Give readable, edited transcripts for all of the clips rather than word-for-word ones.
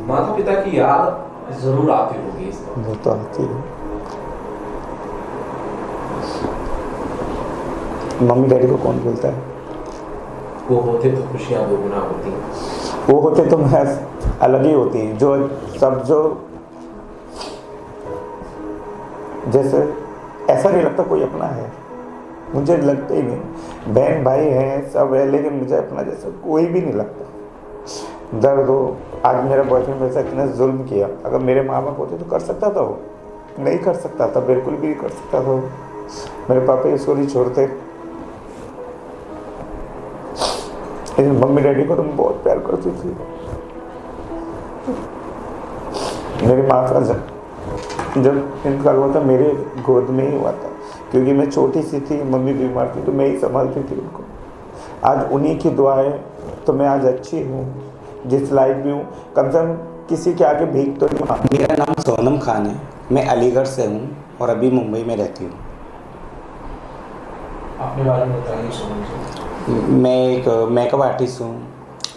माता पिता की याद जरूर आती होगी इस वक्त। वो तो आती है। मम्मी डैडी को कौन भूलता है? वो होते तो खुशियाँ दोगुना होती। वो होते तो मैं अलग ही होती, जो सब जो जैसे ऐसा नहीं लगता कोई अपना है, मुझे लगता ही नहीं। बहन भाई हैं सब है, लेकिन मुझे अपना जैसा कोई भी नहीं लगता। दर्द हो, आज मेरा बॉयफ्रेंड मेरे साथ इतना जुल्म किया, अगर मेरे माँ बाप होते तो कर सकता था वो? नहीं कर सकता था, बिल्कुल भी नहीं कर सकता था वो। मेरे पापा इसको नहीं छोड़ते, लेकिन मम्मी डैडी को तो मैं बहुत प्यार करती थी। मेरी माँ का जब इंतकाल हुआ था मेरे गोद में ही हुआ था, क्योंकि मैं छोटी सी थी, मम्मी बीमार थी, तो मैं ही संभालती थी उनको। आज उन्हीं की दुआ है तो मैं आज अच्छी हूँ, जिस लाइफ भी हूँ। कम से कम किसी के आगे भीख तो नहीं मांगी। मेरा नाम सोनम खान है, मैं अलीगढ़ से हूँ और अभी मुंबई में रहती हूँ। अपने बारे में बताइए सोनम जी। मैं एक मेकअप आर्टिस्ट हूँ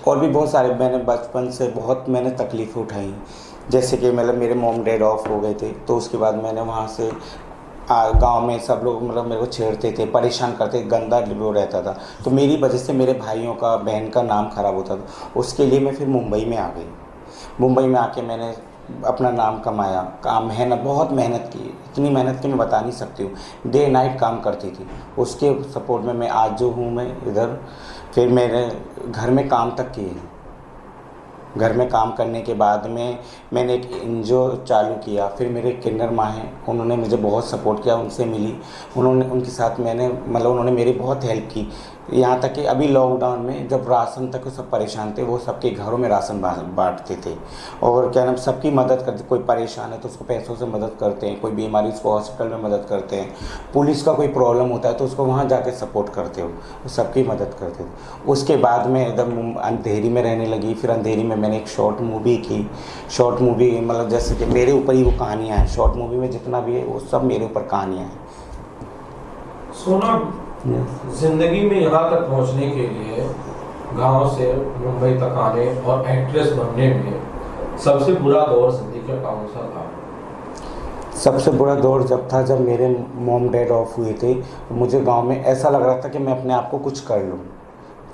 और भी बहुत सारे, मैंने बचपन से बहुत मैंने तकलीफ़ उठाई। जैसे कि मतलब मेरे मॉम डैड ऑफ हो गए थे, तो उसके बाद मैंने वहाँ से गांव में सब लोग मतलब मेरे को छेड़ते थे, परेशान करते, गंदा वो रहता था, तो मेरी वजह से मेरे भाइयों का बहन का नाम ख़राब होता था। उसके लिए मैं फिर मुंबई में आ गई। मुंबई में आके मैंने अपना नाम कमाया, काम मेहनत बहुत मेहनत की, इतनी मेहनत की मैं बता नहीं सकती हूँ। डे नाइट काम करती थी, उसके सपोर्ट में मैं आज जो हूँ मैं इधर। फिर मेरे घर में काम तक किए। घर में काम करने के बाद में मैंने एक एनजीओ चालू किया। फिर मेरे किन्नर माँ हैं, उन्होंने मुझे बहुत सपोर्ट किया, उनसे मिली, उन्होंने उनके साथ मैंने मतलब उन्होंने मेरी बहुत हेल्प की। यहाँ तक कि अभी लॉकडाउन में जब राशन तक सब परेशान थे, वो सबके घरों में राशन बांटते थे और क्या नाम सबकी मदद करते। कोई परेशान है तो उसको पैसों से मदद करते हैं, कोई बीमारी उसको हॉस्पिटल में मदद करते हैं, पुलिस का कोई प्रॉब्लम होता है तो उसको वहाँ जाके सपोर्ट करते हो, तो सबकी मदद करते थे। उसके बाद में एकदम अंधेरी में रहने लगी। फिर अंधेरी में मैंने एक शॉर्ट मूवी की। शॉर्ट मूवी मतलब जैसे कि मेरे ऊपर ही वो कहानियाँ हैं, शॉर्ट मूवी में जितना भी है वो सब मेरे ऊपर कहानियाँ हैं। सोनम, जिंदगी में यहाँ तक पहुँचने के लिए गांव से मुंबई तक आने और एक्ट्रेस बनने में सबसे बुरा दौर जिंदगी का कौन सा था? सबसे बुरा दौर जब था जब मेरे मॉम डैड ऑफ हुए थे, तो मुझे गांव में ऐसा लग रहा था कि मैं अपने आप को कुछ कर लूँ।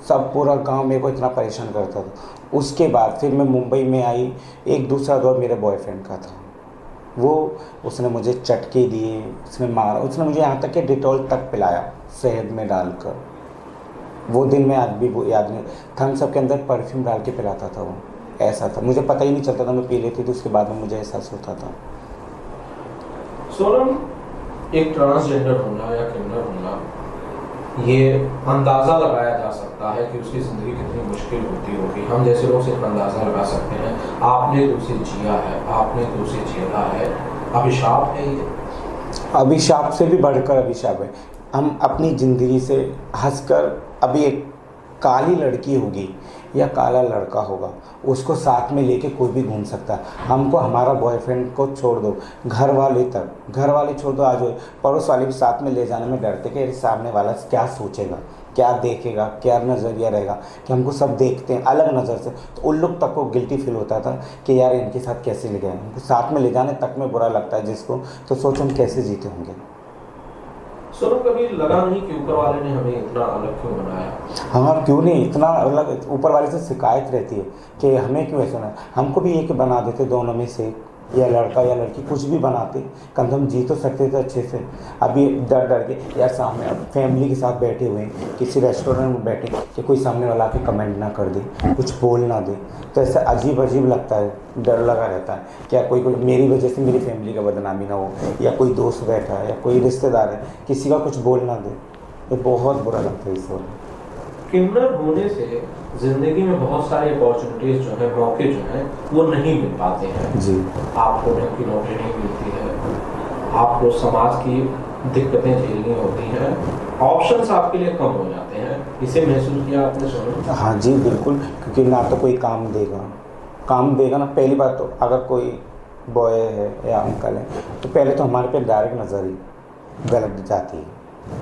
सब पूरा गांव मेरे को इतना परेशान करता था। उसके बाद फिर मैं मुंबई में आई। एक दूसरा दौर मेरे बॉयफ्रेंड का था। वो उसने मुझे चटके दिए, उसने मारा, उसने मुझे यहाँ तक कि डिटॉल तक पिलाया शहद में डालकर। वो दिन मैं आज भी वो याद नहीं। थम्स अप के अंदर परफ्यूम डाल के पिलाता था वो। ऐसा था, मुझे पता ही नहीं चलता था मैं पी लेती थी, उसके बाद में मुझे एहसास होता था। सोनम, एक ट्रांसजेंडर होना या किन्नर होना, ये अंदाज़ा लगाया जा सकता है कि उसकी ज़िंदगी कितनी मुश्किल होती होगी। हम जैसे लोग सिर्फ अंदाज़ा लगा सकते हैं। आपने तो उसे जिया है, आपने तो उसे झेला है। अभिशाप है ये? अभिशाप से भी बढ़कर अभिशाप है। हम अपनी ज़िंदगी से हंसकर, अभी एक काली लड़की होगी या काला लड़का होगा, उसको साथ में लेके कोई भी घूम सकता है। हमको हमारा बॉयफ्रेंड को छोड़ दो, घर वाले तक, घर वाले छोड़ दो, आज पड़ोस वाले भी साथ में ले जाने में डरते कि अरे सामने वाला क्या सोचेगा, क्या देखेगा, क्या नज़रिया रहेगा, कि हमको सब देखते हैं अलग नज़र से। तो उन लोग तक को गिल्टी फील होता था कि यार इनके साथ कैसे ले गए, हमको साथ में ले जाने तक में बुरा लगता है जिसको, तो सोचो हम कैसे जीते होंगे। सोनम, कभी लगा नहीं कि ऊपर वाले ने हमें इतना अलग क्यों बनाया? हाँ, क्यों नहीं, इतना अलग। ऊपर वाले से शिकायत रहती है कि हमें क्यों ऐसा ना, हमको भी एक बना देते दोनों में से, या लड़का या लड़की कुछ भी बनाते, कम से कम जी तो सकते थे अच्छे से। अभी डर डर के यार सामने, अब फैमिली के साथ बैठे हुए हैं किसी रेस्टोरेंट में बैठे, कि कोई सामने वाला आके कमेंट ना कर दे, कुछ बोल ना दे, तो ऐसा अजीब अजीब लगता है, डर लगा रहता है क्या कोई मेरी वजह से मेरी फैमिली का बदनामी ना हो, या कोई दोस्त बैठा है या कोई रिश्तेदार है किसी का कुछ बोल ना दे, तो बहुत बुरा लगता है इस वक्त। किन्नर होने से जिंदगी में बहुत सारी अपॉर्चुनिटीज जो है, मौके जो हैं, वो नहीं मिल पाते हैं जी। आपको ढंग की नौकरी नहीं मिलती है, आपको समाज की दिक्कतें झेलनी होती हैं, ऑप्शंस आपके लिए कम हो जाते हैं। इसे महसूस किया आपने सोनम? हाँ जी बिल्कुल, क्योंकि ना तो कोई काम देगा ना। पहली बात तो अगर कोई बॉय है या अंकल है तो पहले तो हमारे पे डायरेक्ट नज़र ही गलत जाती है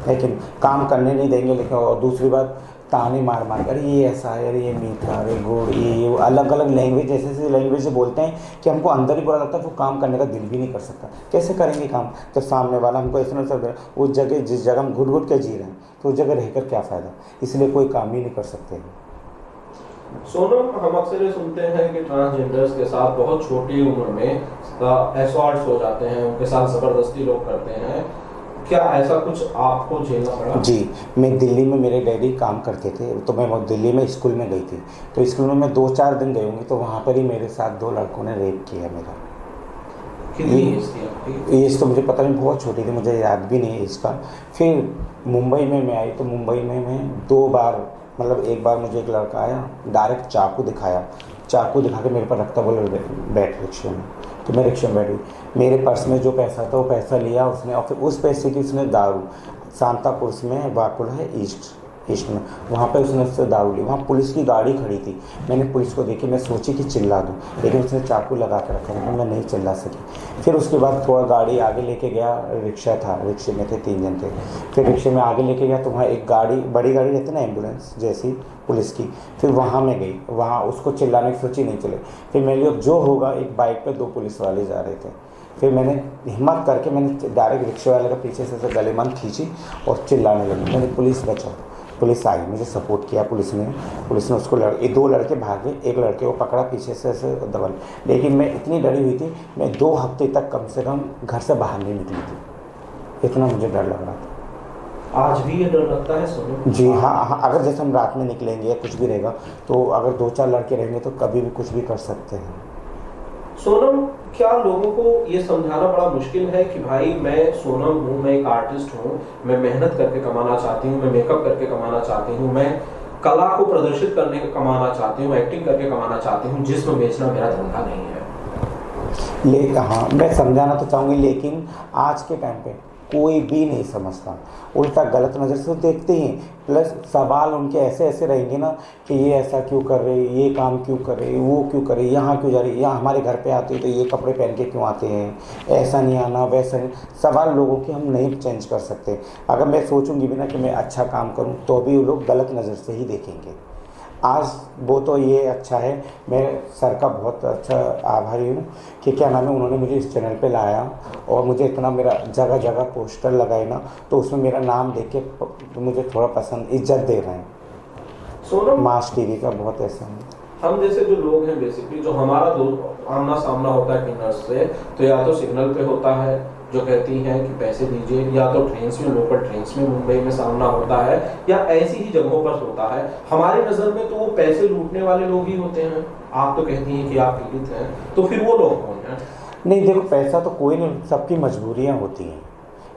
लेकिन काम करने नहीं देंगे। लेकिन और दूसरी बात, ताने मार मार कर ये ऐसा है, अरे ये मीठा, अरे गुड़, ये अलग अलग लैंग्वेज, ऐसे ऐसे लैंग्वेज से बोलते हैं कि हमको अंदर ही बुरा लगता है, वो काम करने का दिल भी नहीं कर सकता। कैसे करेंगे काम जब सामने वाला हमको ऐसा नहीं समझ, उस जगह जिस जगह हम घुट घुट के जी रहे हैं तो उस जगह रहकर क्या फ़ायदा। इसलिए कोई काम ही नहीं कर सकते हैं। सोनम, हम अक्सर ये सुनते हैं कि ट्रांसजेंडर्स के साथ बहुत छोटी उम्र में असॉल्ट्स हो जाते हैं, उनके साथ ज़बरदस्ती लोग करते हैं। क्या ऐसा कुछ आपको झेलना पड़ा? जी, मैं दिल्ली में, मेरे डैडी काम करते थे, तो मैं वो दिल्ली में स्कूल में गई थी। तो स्कूल में मैं 2-4 दिन गई होंगी, तो वहाँ पर ही मेरे साथ 2 लड़कों ने रेप किया मेरा। कितनी एज थी आपकी? एज तो मुझे पता नहीं, बहुत छोटी थी, मुझे याद भी नहीं है इसका। फिर मुंबई में मैं आई, तो मुंबई में मैं 2 बार, मतलब एक बार मुझे एक लड़का आया, डायरेक्ट चाकू दिखाया, चाकू दिखा के मेरे पर रखता, बोले बैठ रिक्शे में। तो मैं रिक्शे में बैठी, मेरे पर्स में जो पैसा था वो पैसा लिया उसने, और फिर उस पैसे की उसने दारू, सांतापुर में वाकुल है ईस्ट में, वहाँ पे उसने उससे दारू ली। वहाँ पुलिस की गाड़ी खड़ी थी, मैंने पुलिस को देखी, मैं सोची कि चिल्ला दूँ, लेकिन उसने चाकू लगा के रखा, लेकिन मैं नहीं चिल्ला सकी। फिर उसके बाद थोड़ा गाड़ी आगे लेके गया, रिक्शा था, रिक्शे में थे 3 जन थे। फिर रिक्शे में आगे लेके गया तो वहाँ एक गाड़ी, बड़ी गाड़ी रहती ना एम्बुलेंस जैसी पुलिस की, फिर वहाँ मैं गई, वहाँ उसको चिल्लाने की सोची, नहीं चले। फिर मेरे लिए जो होगा, एक बाइक पे 2 पुलिस वाले जा रहे थे। फिर मैंने हिम्मत करके मैंने डायरेक्ट रिक्शे वाले का पीछे से गलेमान खींची और चिल्लाने लगी, मैंने पुलिस बचाओ। पुलिस आई, मुझे सपोर्ट किया पुलिस ने उसको 2 लड़के भागे, एक लड़के को पकड़ा पीछे से ऐसे दबा, लेकिन मैं इतनी डरी हुई थी, मैं 2 हफ्ते तक कम से कम घर से बाहर नहीं निकली थी, इतना मुझे डर लग रहा था। आज भी ये डर लगता है सोनम? जी हाँ, अगर जैसे हम रात में निकलेंगे या कुछ भी रहेगा, तो अगर 2-4 लड़के रहेंगे तो कभी भी कुछ भी कर सकते हैं। सोनम, क्या लोगों को ये समझाना बड़ा मुश्किल है कि भाई मैं सोनम हूँ, मैं एक आर्टिस्ट हूँ, मैं मेहनत करके कमाना चाहती हूँ, मैं मेकअप करके कमाना चाहती हूँ, मैं कला को प्रदर्शित करने का कमाना चाहती हूँ, एक्टिंग करके कमाना चाहती हूँ, जिस्म बेचना मेरा धंधा नहीं है। हाँ, मैं समझाना तो चाहूँगी, लेकिन आज के टाइम पे कोई भी नहीं समझता, उल्टा गलत नज़र से देखते ही। प्लस सवाल उनके ऐसे ऐसे रहेंगे ना कि ये ऐसा क्यों कर रहे, ये काम क्यों कर रहे, वो क्यों कर रहे, यहाँ क्यों जा रही, यहाँ हमारे घर पे आते तो ये कपड़े पहन के क्यों आते हैं, ऐसा नहीं आना, वैसा नहीं। सवाल लोगों के हम नहीं चेंज कर सकते। अगर मैं सोचूंगी भी ना कि मैं अच्छा काम करूँ, तो भी वो लोग गलत नज़र से ही देखेंगे। आज वो तो ये अच्छा है, मैं सर का बहुत अच्छा आभारी हूँ कि क्या नाम है, उन्होंने मुझे इस चैनल पे लाया और मुझे इतना, मेरा जगह जगह पोस्टर लगाए ना, तो उसमें मेरा नाम देख के तो मुझे थोड़ा पसंद, इज्जत दे रहे हैं। सोनम, मास टीवी का बहुत ऐसा है। हम जैसे जो लोग हैं, बेसिकली जो हमारा आमना सामना होता है किन्नर्स से, तो या तो सिग्नल पे होता है जो कहती हैं कि पैसे दीजिए, या तो ट्रेन्स में, लोकल ट्रेन्स में मुंबई में सामना होता है, या ऐसी ही जगहों पर होता है। हमारी नज़र में तो वो पैसे लूटने वाले लोग ही होते हैं। आप तो कहती हैं कि आप पीड़ित हैं, तो फिर वो लोग कौन हैं? नहीं देखो, पैसा तो कोई नहीं, सबकी मजबूरियाँ होती हैं,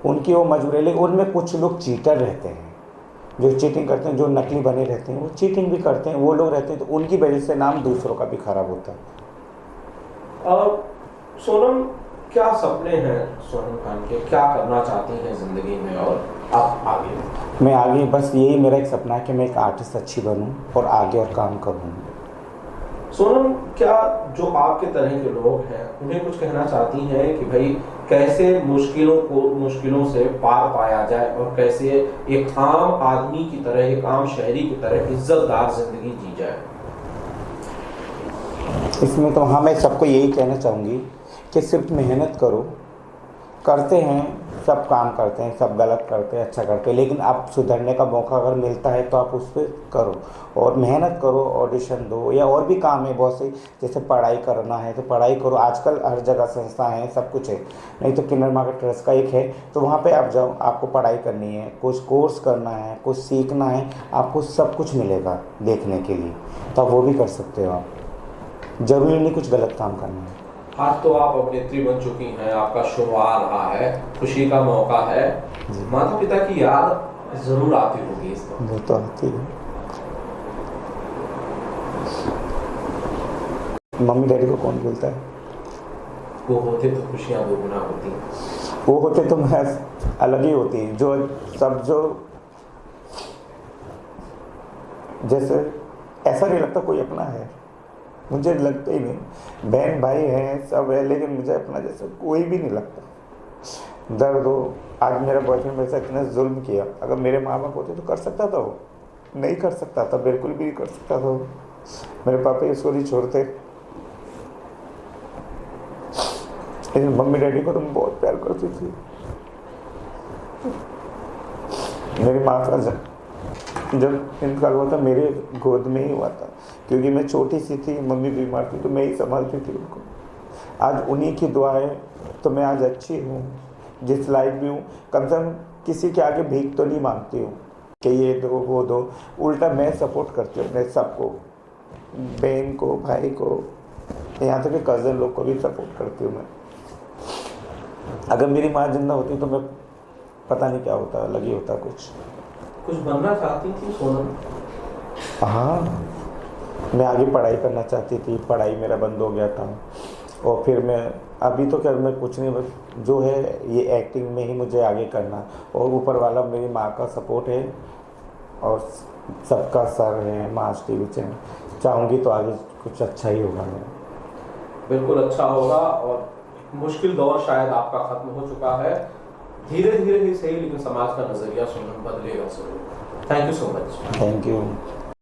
उनकी वो मजबूरी, लेकिन उनमें कुछ लोग चीटर रहते हैं, जो चीटिंग करते हैं, जो नकली बने रहते हैं, वो चीटिंग भी करते हैं, वो लोग रहते हैं, तो उनकी वजह से नाम दूसरों का भी खराब होता है। सोनम, क्या सपने हैं सोनम खान के? क्या करना चाहती हैं जिंदगी में, और आप आगे? मैं आगे बस यही मेरा एक सपना है कि मैं एक आर्टिस्ट अच्छी बनूं और आगे और काम करूं। सोनम, क्या जो आपके तरह के लोग हैं उन्हें कुछ कहना चाहती हैं कि भाई कैसे मुश्किलों से पार पाया जाए, और कैसे एक आम आदमी की तरह, एक आम शहरी की तरह इज्जतदार जिंदगी जी जाए? इसमें तो हाँ, मैं सबको यही कहना चाहूँगी कि सिर्फ मेहनत करो, करते हैं सब, काम करते हैं सब, गलत करते हैं, अच्छा करते हैं, लेकिन आप सुधरने का मौका अगर मिलता है तो आप उस पर करो और मेहनत करो, ऑडिशन दो, या और भी काम है बहुत से, जैसे पढ़ाई करना है तो पढ़ाई करो, आजकल हर जगह संस्था है, सब कुछ है। नहीं तो किन्नर मार्केट ट्रस्ट का एक है, तो वहाँ पे आप जाओ, आपको पढ़ाई करनी है, कुछ कोर्स करना है, कुछ सीखना है, आपको सब कुछ मिलेगा देखने के लिए, तो आप वो भी कर सकते हो। आप ज़रूरी नहीं कुछ गलत काम करना है। आज तो आप अभिनेत्री बन चुकी हैं, आपका शो आ रहा है, खुशी का मौका है, माता पिता की याद जरूर आती होगी इस वक्त? वो तो आती है। मम्मी डैडी को कौन बोलता है? वो होते तो खुशियां दोगुना होती। वो होते तो मैं अलग ही होती, जो सब, जो जैसे ऐसा नहीं लगता कोई अपना है, मुझे लगता ही नहीं। बहन भाई हैं सब है, लेकिन मुझे अपना जैसा कोई भी नहीं लगता। दर्द हो। आज मेरा बॉयफ्रेंड मेरे साथ इतना जुल्म किया, अगर मेरे माँ बाप होते तो कर सकता था वो? नहीं कर सकता था, बिल्कुल भी नहीं कर सकता था वो। मेरे पापा इसको नहीं छोड़ते। लेकिन मम्मी डैडी को तो मैं बहुत प्यार करती थी। मेरी माँ का जब इंतकाल हुआ था मेरे गोद में ही हुआ था, क्योंकि मैं छोटी सी थी, मम्मी बीमार थी, तो मैं ही संभालती थी उनको। आज उन्हीं की दुआ है तो मैं आज अच्छी हूँ, जिस लाइफ भी हूँ। कम से कम किसी के आगे भीख तो नहीं मांगती हूँ कि ये दो वो दो, उल्टा मैं सपोर्ट करती हूँ अपने सबको, बहन को, भाई को, यहाँ तक कि कज़न लोग को भी सपोर्ट करती हूँ मैं। अगर मेरी माँ जिंदा होती तो मैं पता नहीं क्या होता, अलग ही होता कुछ बनना चाहती थी सोनम? हाँ, मैं आगे पढ़ाई करना चाहती थी, पढ़ाई मेरा बंद हो गया था। और फिर मैं अभी तो क्या, मैं कुछ नहीं, बस जो है ये एक्टिंग में ही मुझे आगे करना। और ऊपर वाला मेरी माँ का सपोर्ट है और सबका सर है मास टीवी चैनल, चाहूँगी तो आगे कुछ अच्छा ही होगा मेरा। बिल्कुल अच्छा होगा, और मुश्किल दौर शायद आपका खत्म हो चुका है, धीरे धीरे ही सही, लेकिन समाज का नजरिया सोनम बदलेगा जरूर। Thank you so much. Thank you.